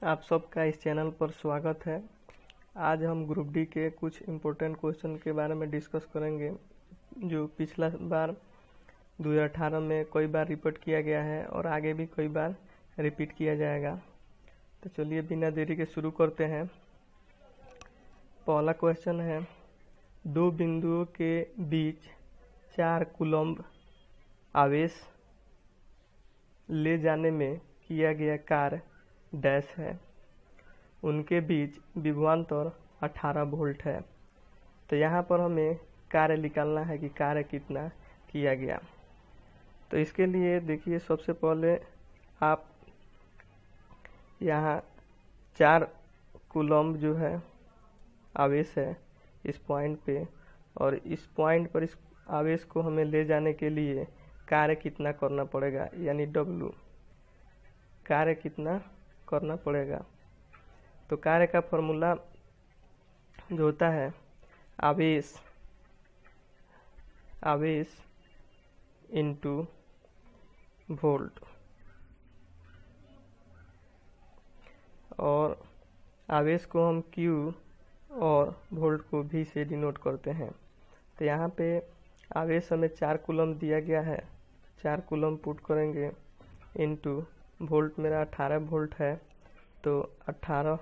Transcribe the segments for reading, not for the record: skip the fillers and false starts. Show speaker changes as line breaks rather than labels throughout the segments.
आप सबका इस चैनल पर स्वागत है। आज हम ग्रुप डी के कुछ इम्पोर्टेंट क्वेश्चन के बारे में डिस्कस करेंगे जो पिछला बार 2018 में कई बार रिपीट किया गया है और आगे भी कई बार रिपीट किया जाएगा। तो चलिए बिना देरी के शुरू करते हैं। पहला क्वेश्चन है, दो बिंदुओं के बीच 4 कूलम्ब आवेश ले जाने में किया गया कार्य डैश है। उनके बीच विभवांतर 18 वोल्ट है। तो यहाँ पर हमें कार्य निकालना है कि कार्य कितना किया गया। तो इसके लिए देखिए, सबसे पहले आप यहाँ 4 कूलम्ब जो है आवेश है इस पॉइंट पे, और इस पॉइंट पर इस आवेश को हमें ले जाने के लिए कार्य कितना करना पड़ेगा, यानी W कार्य कितना करना पड़ेगा। तो कार्य का फॉर्मूला जो होता है आवेश इनटू वोल्ट, और आवेश को हम Q और वोल्ट को V से डिनोट करते हैं। तो यहाँ पे आवेश हमें 4 कूलम्ब दिया गया है, 4 कूलम्ब पुट करेंगे इनटू वोल्ट मेरा 18 वोल्ट है, तो 18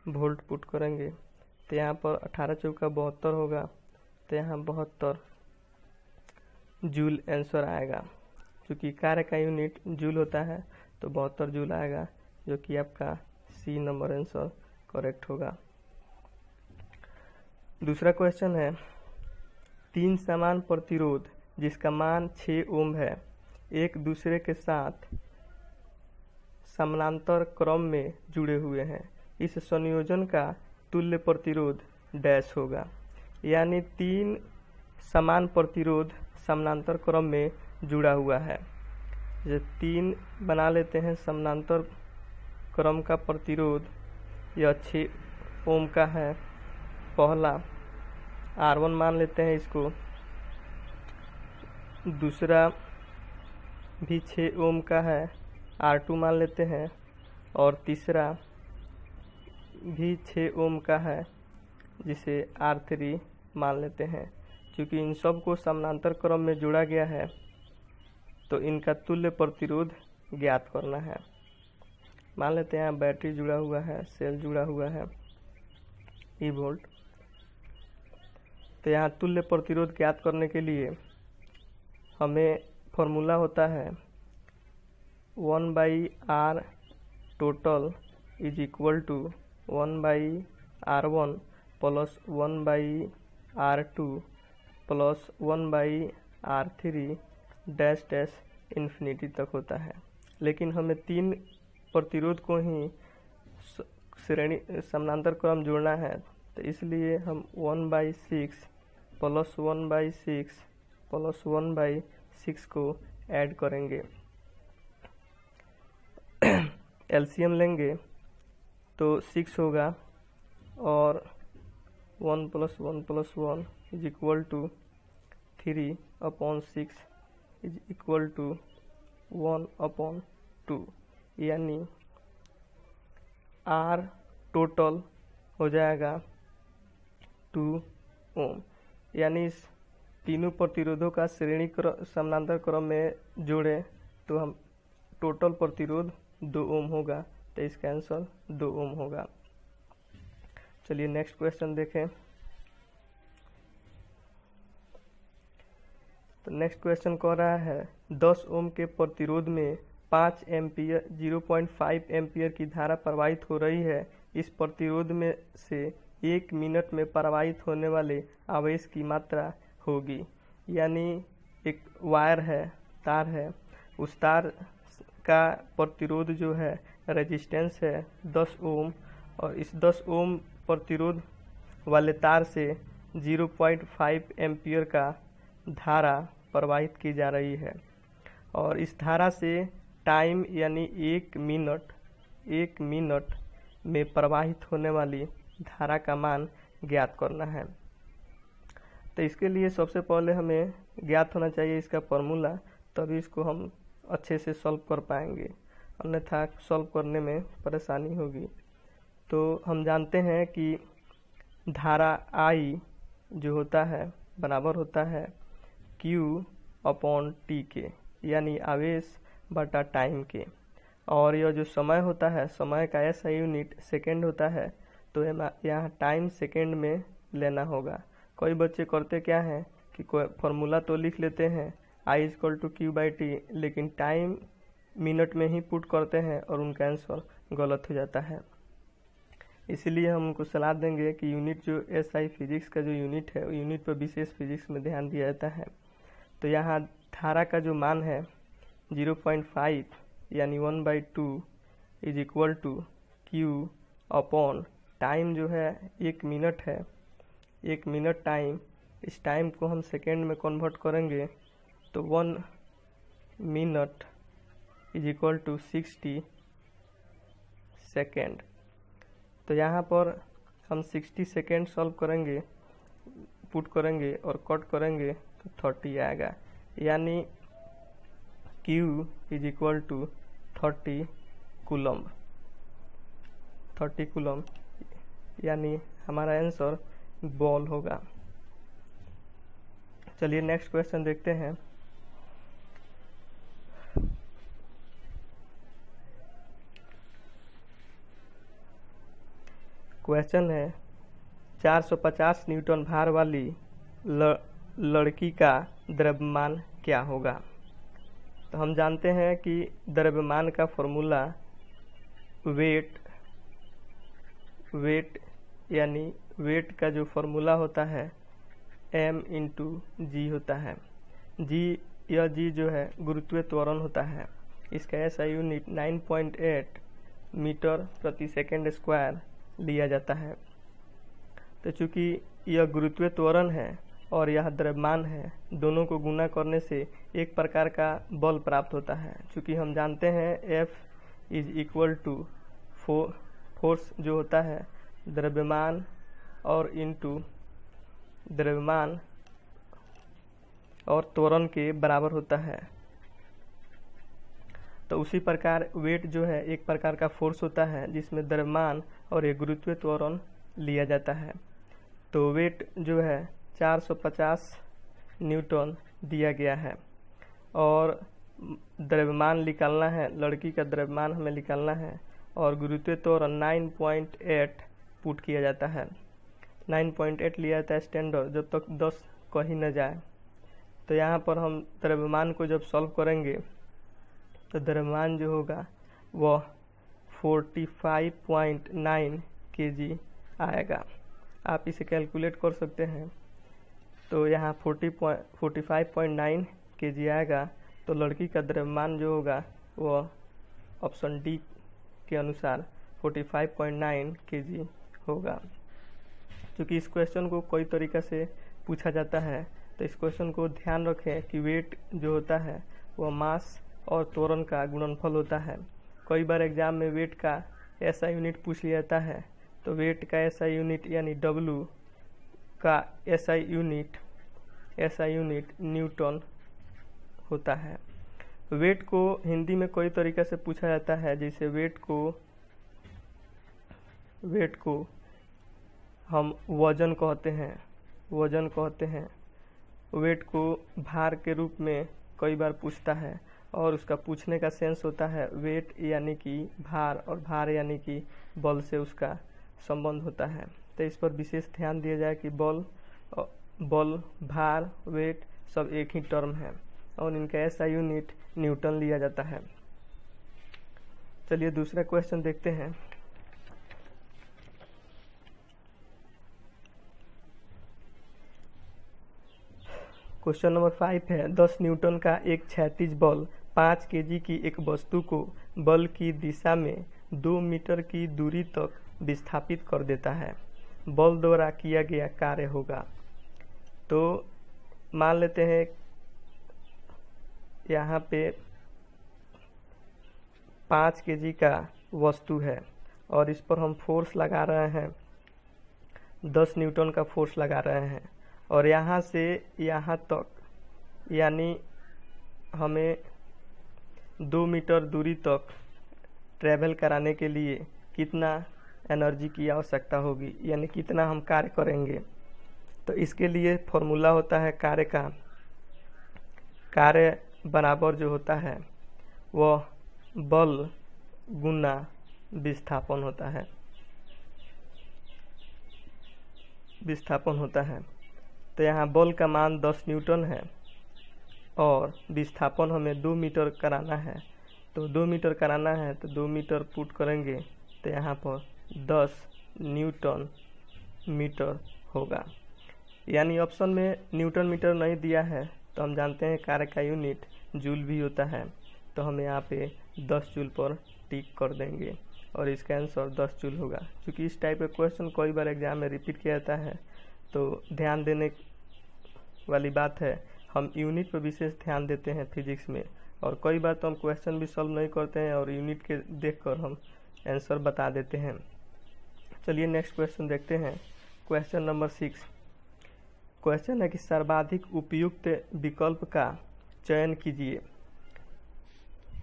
वोल्ट पुट करेंगे। तो यहाँ पर 18 चौका 72 होगा, तो यहाँ 72 जूल आंसर आएगा। क्योंकि कार्य का यूनिट जूल होता है तो 72 जूल आएगा, जो कि आपका सी नंबर आंसर करेक्ट होगा। दूसरा क्वेश्चन है, 3 समान प्रतिरोध जिसका मान 6 ओम है एक दूसरे के साथ समानांतर क्रम में जुड़े हुए हैं। इस संयोजन का तुल्य प्रतिरोध डैश होगा। यानी 3 समान प्रतिरोध समानांतर क्रम में जुड़ा हुआ है। जो 3 बना लेते हैं समानांतर क्रम का प्रतिरोध, यह 6 ओम का है। पहला R1 मान लेते हैं इसको, दूसरा भी 6 ओम का है, R2 मान लेते हैं, और तीसरा भी 6 ओम का है जिसे R3 मान लेते हैं। क्योंकि इन सब को समानांतर क्रम में जोड़ा गया है तो इनका तुल्य प्रतिरोध ज्ञात करना है। मान लेते हैं बैटरी जुड़ा हुआ है, सेल जुड़ा हुआ है, ई वोल्ट। तो यहाँ तुल्य प्रतिरोध ज्ञात करने के लिए हमें फॉर्मूला होता है 1/R total is equal to 1/R1 plus 1/R2 plus 1/R3 dash dash infinity तक होता है। लेकिन हमें 3 प्रतिरोध को ही श्रेणी समानांतर क्रम जोड़ना है, तो इसलिए हम 1/6 प्लस 1/6 प्लस 1/6 को ऐड करेंगे। एलसीएम लेंगे तो 6 होगा, और 1 + 1 + 1 is equal to 3/6 is equal to 1/2, यानी R टोटल हो जाएगा 2 ओम। यानी इस तीनों प्रतिरोधों का श्रेणी समानांतर क्रम में जोड़े तो हम टोटल प्रतिरोध 2 ओम होगा। तो इसका आंसर 2 ओम होगा। चलिए नेक्स्ट क्वेश्चन देखें। तो नेक्स्ट क्वेश्चन कह रहा है, 10 ओम के प्रतिरोध में 5 एम्पियर 0.5 एम्पियर की धारा प्रवाहित हो रही है। इस प्रतिरोध में से 1 मिनट में प्रवाहित होने वाले आवेश की मात्रा होगी। यानी एक वायर है, तार है, उस तार का प्रतिरोध जो है रेजिस्टेंस है 10 ओम, और इस 10 ओम प्रतिरोध वाले तार से 0.5 एम्पियर का धारा प्रवाहित की जा रही है। और इस धारा से टाइम यानी 1 मिनट में प्रवाहित होने वाली धारा का मान ज्ञात करना है। तो इसके लिए सबसे पहले हमें ज्ञात होना चाहिए इसका फॉर्मूला, तभी इसको हम अच्छे से सॉल्व कर पाएंगे। अन्यथा सॉल्व करने में परेशानी होगी। तो हम जानते हैं कि धारा I जो होता है बराबर होता है Q/T के, यानी आवेश बटा टाइम के। और यह जो समय होता है, समय का SI यूनिट सेकेंड होता है, तो यहाँ टाइम सेकेंड में लेना होगा। कई बच्चे करते क्या हैं कि कोई फॉर्मूला तो लिख लेते हैं I=Q/T, लेकिन टाइम मिनट में ही पुट करते हैं और उनका आंसर गलत हो जाता है। इसलिए हम उनको सलाह देंगे कि यूनिट जो SI फिजिक्स का जो यूनिट है, यूनिट पर विशेष फिजिक्स में ध्यान दिया जाता है। तो यहाँ धारा का जो मान है 0.5 यानी 1/2 is equal to Q upon time जो है 1 मिनट है, 1 मिनट टाइम। इस टाइम को हम सेकेंड में कन्वर्ट करेंगे तो 1 minute is equal to 60 second. तो यहाँ पर हम 60 सेकेंड सॉल्व करेंगे, पुट करेंगे और कट करेंगे तो 30 आएगा, यानी Q is equal to 30 coulomb. 30 coulomb यानी हमारा आंसर बॉल होगा। चलिए नेक्स्ट क्वेश्चन देखते हैं। क्वेश्चन है 450 न्यूटन भार वाली लड़की का द्रव्यमान क्या होगा। तो हम जानते हैं कि द्रव्यमान का फॉर्मूला वेट यानी वेट का जो फॉर्मूला होता है m/g होता है। यह g जो है गुरुत्वीय त्वरण होता है। इसका SI यूनिट 9.8 मीटर प्रति सेकेंड स्क्वायर लिया जाता है। तो चूंकि यह गुरुत्वीय त्वरण है और यह द्रव्यमान है, दोनों को गुना करने से एक प्रकार का बल प्राप्त होता है। चूंकि हम जानते हैं F is equal to force जो होता है द्रव्यमान और इंटू द्रव्यमान और त्वरण के बराबर होता है। तो उसी प्रकार वेट जो है एक प्रकार का फोर्स होता है जिसमें द्रव्यमान और एक गुरुत्वीय त्वरण लिया जाता है। तो वेट जो है 450 न्यूटन दिया गया है और द्रव्यमान निकालना है, लड़की का द्रव्यमान हमें निकालना है और गुरुत्वीय त्वरण 9.8 पुट किया जाता है। 9.8 लिया जाता है स्टैंडर्ड, जब तक 10 कहीं न जाए। तो यहाँ पर हम द्रव्यमान को जब सॉल्व करेंगे तो द्रव्यमान जो होगा वह 45.9 kg आएगा। आप इसे कैलकुलेट कर सकते हैं। तो यहाँ 45.9 kg आएगा। तो लड़की का द्रव्यमान जो होगा वह ऑप्शन डी के अनुसार 45.9 kg होगा। क्योंकि इस क्वेश्चन को कई तरीक़ा से पूछा जाता है, तो इस क्वेश्चन को ध्यान रखें कि वेट जो होता है वह मास और त्वरण का गुणनफल होता है। कई बार एग्जाम में वेट का SI यूनिट पूछ लिया जाता है। तो वेट का SI यूनिट यानी W का SI यूनिट न्यूटन होता है। वेट को हिंदी में कई तरीक़े से पूछा जाता है। जैसे वेट को हम वजन कहते हैं। वेट को भार के रूप में कई बार पूछता है और उसका पूछने का सेंस होता है वेट यानी कि भार और भार यानी कि बल से उसका संबंध होता है। तो इस पर विशेष ध्यान दिया जाए कि बल, भार, वेट सब एक ही टर्म है और इनका SI यूनिट न्यूटन लिया जाता है। चलिए दूसरा क्वेश्चन देखते हैं। क्वेश्चन नंबर 5 है 10 न्यूटन का एक क्षैतिज बल 5 kg की एक वस्तु को बल की दिशा में 2 मीटर की दूरी तक विस्थापित कर देता है। बल द्वारा किया गया कार्य होगा। तो मान लेते हैं यहाँ पे 5 kg का वस्तु है और इस पर हम फोर्स लगा रहे हैं, 10 न्यूटन का फोर्स लगा रहे हैं और यहाँ से यहाँ तक यानी हमें 2 मीटर दूरी तक ट्रैवल कराने के लिए कितना एनर्जी की आवश्यकता होगी, यानी कितना हम कार्य करेंगे। तो इसके लिए फॉर्मूला होता है कार्य बराबर जो होता है वह बल गुना विस्थापन होता है। तो यहाँ बल का मान 10 न्यूटन है और विस्थापन हमें 2 मीटर कराना है। तो 2 मीटर कराना है तो 2 मीटर पुट करेंगे तो यहाँ पर 10 न्यूटन मीटर होगा। यानी ऑप्शन में न्यूटन मीटर नहीं दिया है, तो हम जानते हैं कार्य का यूनिट जूल भी होता है, तो हम यहाँ पे 10 जूल पर टिक कर देंगे और इसका आंसर 10 जूल होगा। क्योंकि इस टाइप का क्वेश्चन कई बार एग्जाम में रिपीट किया जाता है, तो ध्यान देने वाली बात है, हम यूनिट पर विशेष ध्यान देते हैं फिजिक्स में, और कई बार तो हम क्वेश्चन भी सॉल्व नहीं करते हैं और यूनिट के देखकर हम आंसर बता देते हैं। चलिए नेक्स्ट क्वेश्चन देखते हैं। क्वेश्चन नंबर 6 क्वेश्चन है कि सर्वाधिक उपयुक्त विकल्प का चयन कीजिए।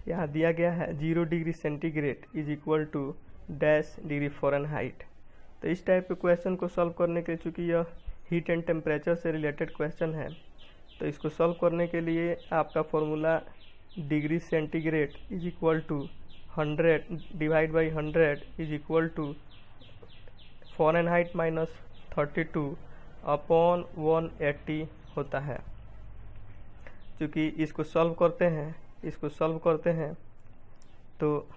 यहाँ दिया गया है 0 degree centigrade is equal to dash degree Fahrenheit. तो इस टाइप के क्वेश्चन को सॉल्व करने के लिए, चूँकि यह हीट एंड टेम्परेचर से रिलेटेड क्वेश्चन है, तो इसको सॉल्व करने के लिए आपका formula degree centigrade is equal to 100 divide by 100 is equal to Fahrenheit minus 32 upon 180 होता है। चूँकि इसको सॉल्व करते हैं तो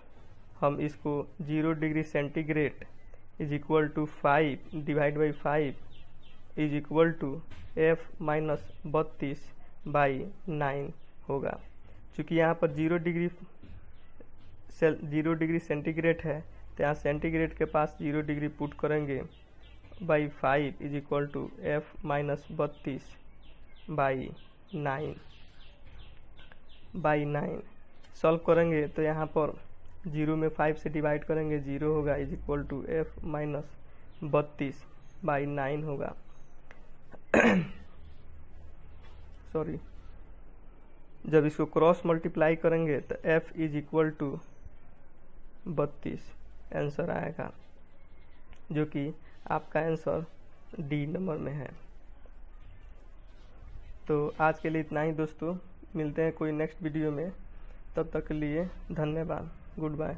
हम इसको 0 degree centigrade is equal to 5 divide by 5 is equal to F minus 32/9 होगा। चूँकि यहाँ पर 0 डिग्री सेंटीग्रेड है, तो यहाँ सेंटीग्रेड के पास 0 डिग्री पुट करेंगे by 5 is equal to F minus 32/9 solve करेंगे तो यहाँ पर 0 में 5 से डिवाइड करेंगे 0 होगा is equal to F minus 32/9 होगा। सॉरी, जब इसको क्रॉस मल्टीप्लाई करेंगे तो F is equal to 32 answer आएगा, जो कि आपका आंसर डी नंबर में है। तो आज के लिए इतना ही दोस्तों, मिलते हैं कोई नेक्स्ट वीडियो में, तब तक के लिए धन्यवाद, गुड बाय।